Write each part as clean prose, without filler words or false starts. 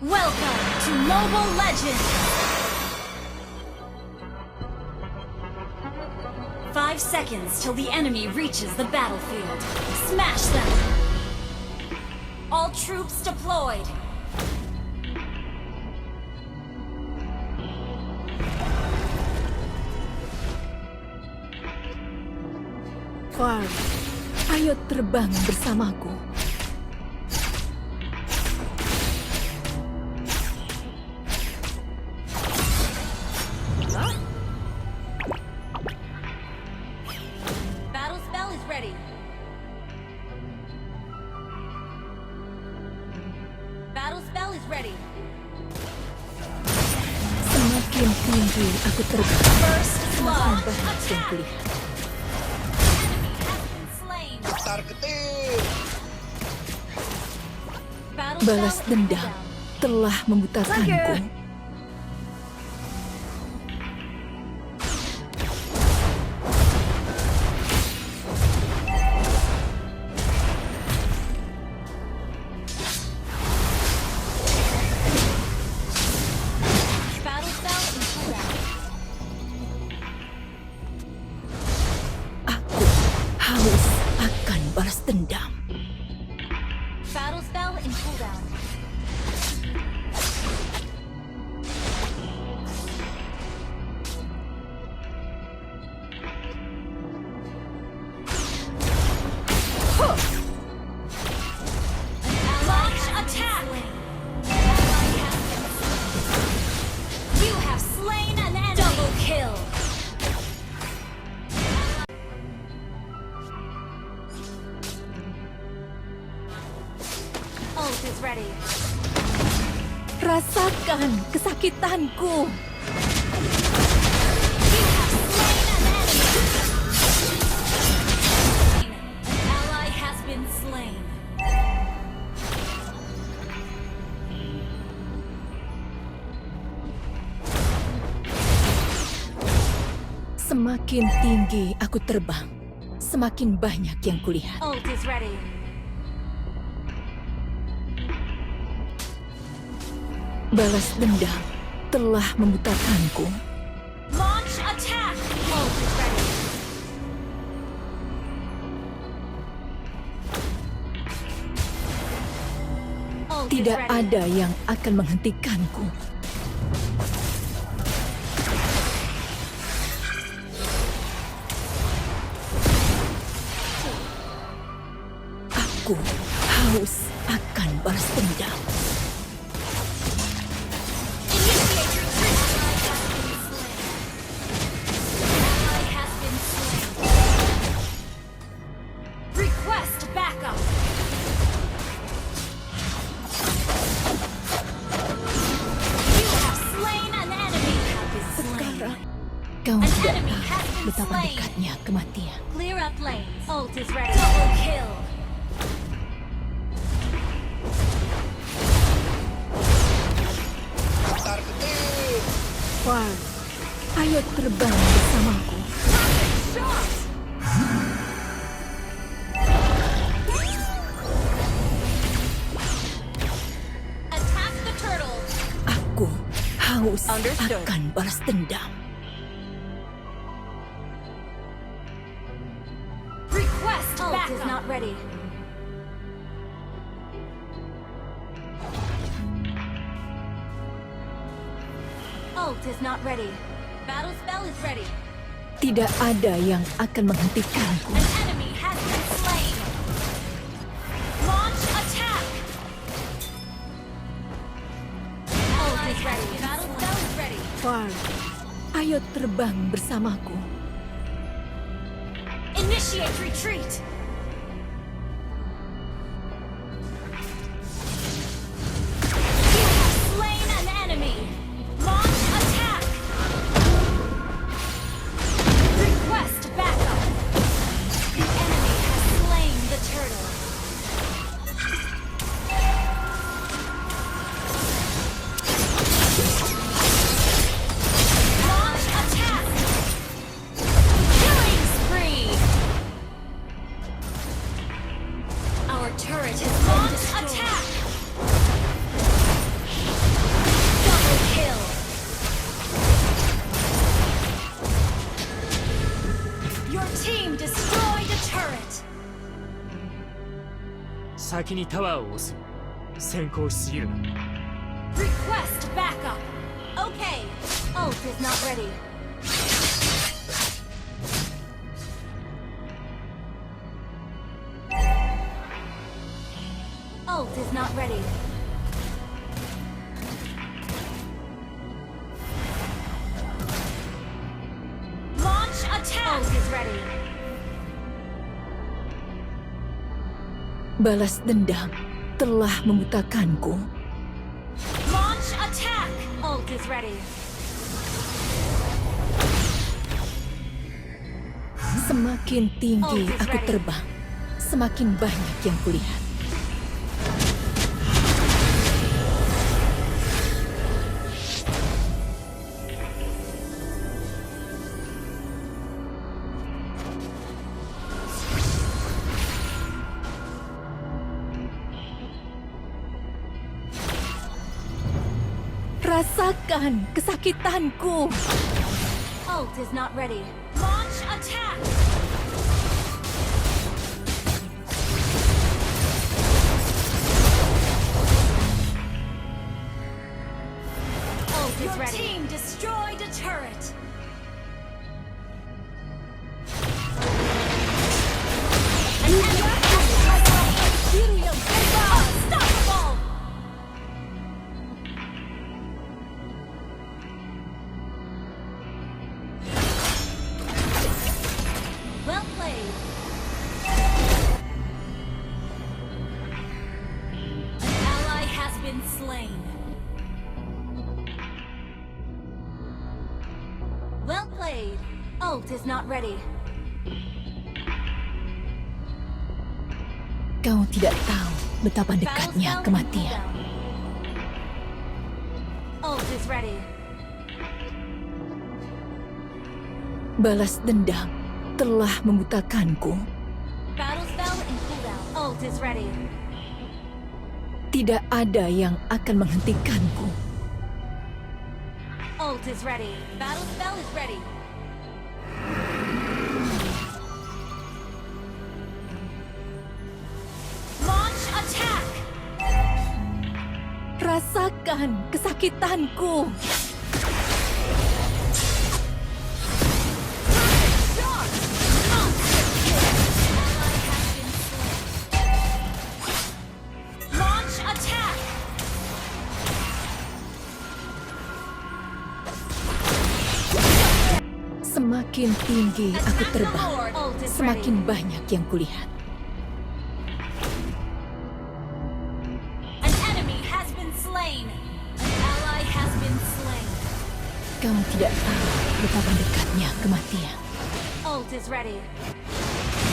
Welcome to Mobile Legends! 5 seconds till the enemy reaches the battlefield. Smash them! All troops deployed! Farm, ayo terbang bersamaku. Battle spell is ready. Battle spell is ready. Semakin tinggi aku terbang, First semakin blood. banyak yang Attack! kulihat. Enemy has been slain. Targetin. Battle Balas spell dendam cooldown. telah membutakanku. Battle spell in cooldown. Aku haus akan balas dendam. Battle spell in cooldown. Launch attack! You have slain an enemy! Double kill! Ult is ready. Rasakan kesakitanku. You have slain an enemy! An ally has been slain. Semakin tinggi aku terbang, semakin banyak yang kulihat. Ult is ready. Balas dendam telah membutakanku. Launch attack! Ult is ready. Ult is Tidak ready. ada yang akan menghentikanku. Aku haus akan balas dendam. Initiate retreat! Ally has been slain. Request backup! You have slain an enemy! Sekarang kau An tidak enemy tahu has been betapa slain. dekatnya kematian. Clear up lanes. Ult is ready. Double kill. Targetin. Farm, ayo terbang bersamaku. Shot! Attack the turtle. Aku haus Understood. akan balas dendam. Request Ult is not ready. Ult is not ready. Battle spell is ready. Tidak ada yang akan menghentikanku. An enemy has been slain. Launch attack. Ult is ready. Battle spell is ready. Farm, ayo terbang bersamaku. Initiate retreat. You have slain an enemy. Launch attack. Request backup. The enemy has slain the turtle. Launch attack. Killing spree. 先にタワーを押す。先行しすぎるな。 Request backup. Okay. Ult is not ready. Ult is not ready. Launch attack. Ult is ready. Balas dendam telah membutakanku. Launch attack. Ult is ready. Semakin tinggi aku terbang, semakin banyak yang kulihat. Rasakan kesakitanku. Ult is not ready. Launch attack. Ult is ready. Your team destroyed a turret. An enemy unstoppable. Well played. An ally has been slain. Well played. Ult is not ready. Kau tidak tahu betapa dekatnya kematian. Ult is ready. Balas dendam telah membutakanku. Battle spell in cooldown. Ult is ready. Tidak ada yang akan menghentikanku. Ult is ready. Battle spell is ready. Launch attack. Rasakan kesakitanku. Shot. Monster kill. Ally has been slain. Launch attack. Semakin tinggi aku Attack the terbang, Lord. Ult is semakin ready. banyak yang kulihat. An enemy has been slain. An ally has been slain. Kau tidak tahu betapa dekatnya kematian. Ult is ready.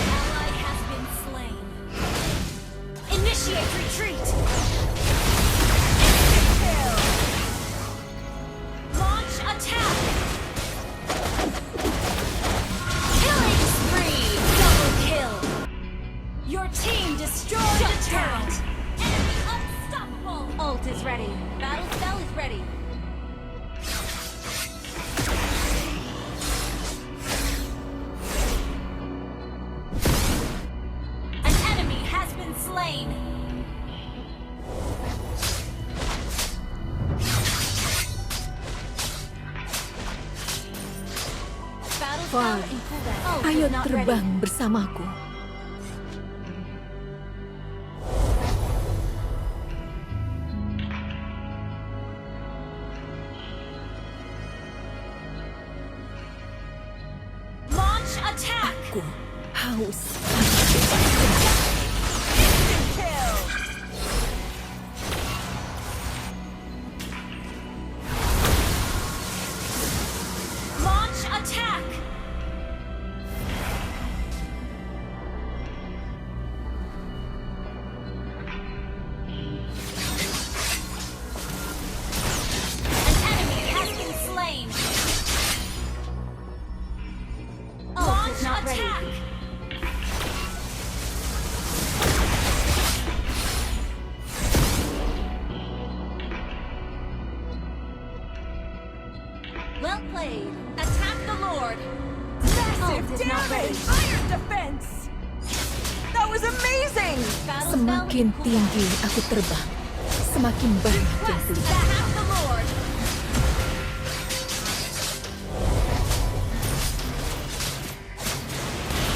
Ally has been slain. Initiate retreat. Instant kill. Launch attack. Killing spree. Double kill. Your team destroyed a turret. Enemy unstoppable. Ult is ready. Battle spell is ready. An enemy has been slain. Battle spell Far. in cooldown. Ult Ayo is not ready. terbang bersamaku. Launch attack. Aku haus. Instant kill. Launch attack. An enemy has been slain. Launch attack. Well played. Attack the Lord. Massive damage. Iron defense. That was amazing! Battle spell Semakin equalized. tinggi aku terbang, semakin banyak yang Request kulihat. back up the Lord.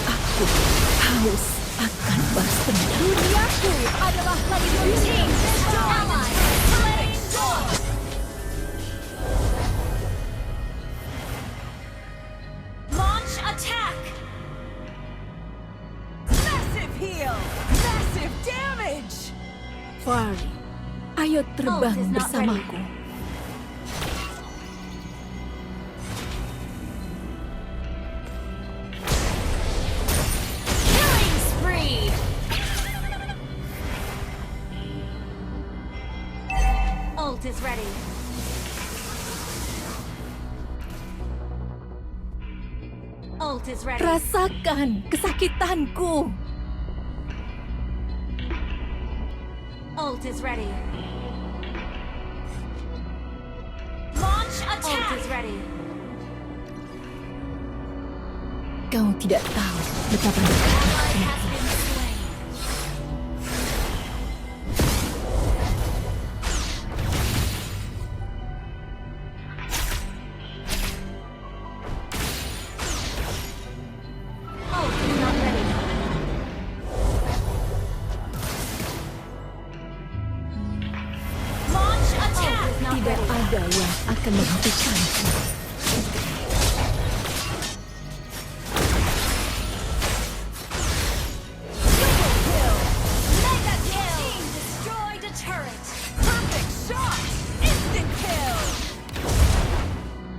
Aku haus akan balas dendam. Duniaku adalah lagi your team destroyed. Ally slain. Launch attack. Massive heal! Massive damage! Fari, ayo terbang Ult is not bersamaku. Killing spree. Ult is ready. Ult is ready. Rasakan kesakitanku. Ult is ready. Launch attack. Ult is ready. Kau tidak tahu betapa dekat Ally has been slain. Ult is not ready. Launch attack. Ult is not tidak ready. ada yang akan menghentikanku. Mega kill. Team destroyed a turret. Perfect shot! Instant kill!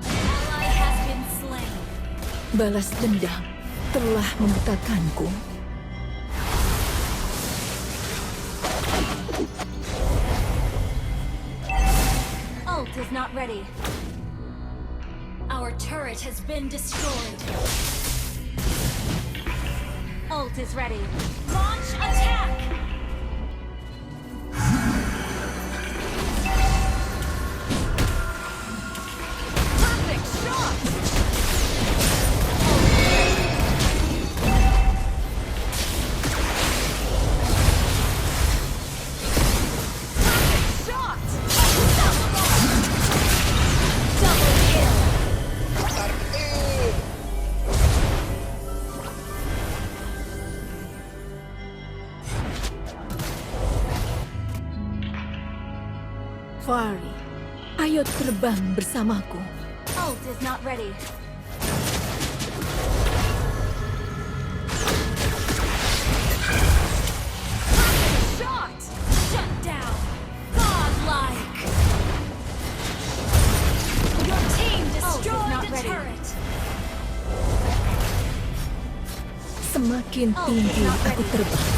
Ally has been slain. Balas dendam telah membutakanku. Ult is not ready. Our turret has been destroyed. Ult is ready. Launch attack! Perfect shot! Perfect shot! Double kill! Targetin. Fari, ayo terbang bersamaku. Ult is not ready. Shot! Shut down! Godlike! Your team destroyed not a ready. turret! Semakin Oh, tinggi not aku ready. terbang,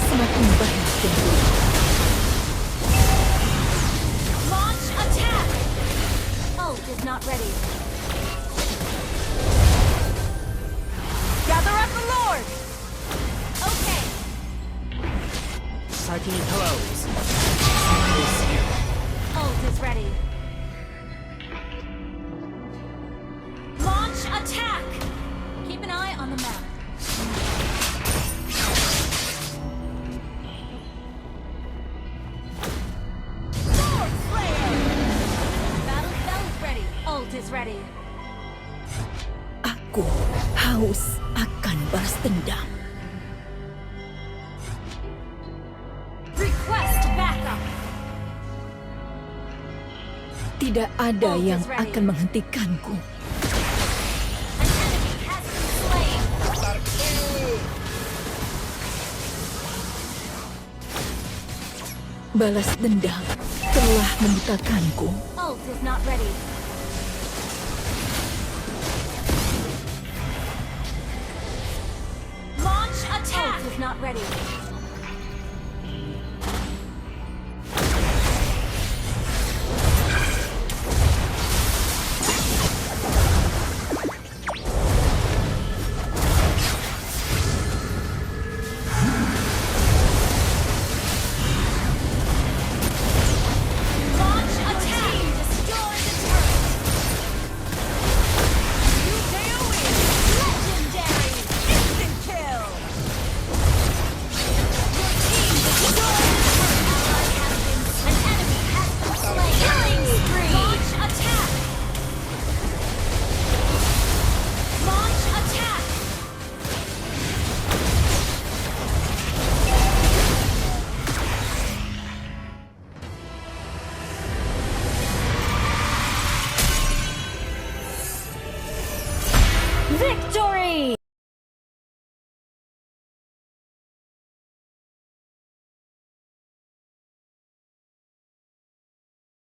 semakin banyak yang kulihat. Launch attack! Ult is not ready. Gather up the Lord! Okay, 先にタワーを押す先行すぎる ult is ready. Launch attack! Keep an eye on the map. Sword Slayer! Battle spell is ready. Ult is ready. Aku haus akan balas dendam. Request backup. Tidak ada Ult is yang ready. akan menghentikanku. An enemy has been slain. Targetin. Balas dendam telah membutakanku. Ult is not ready. Launch attack! Ult is not ready.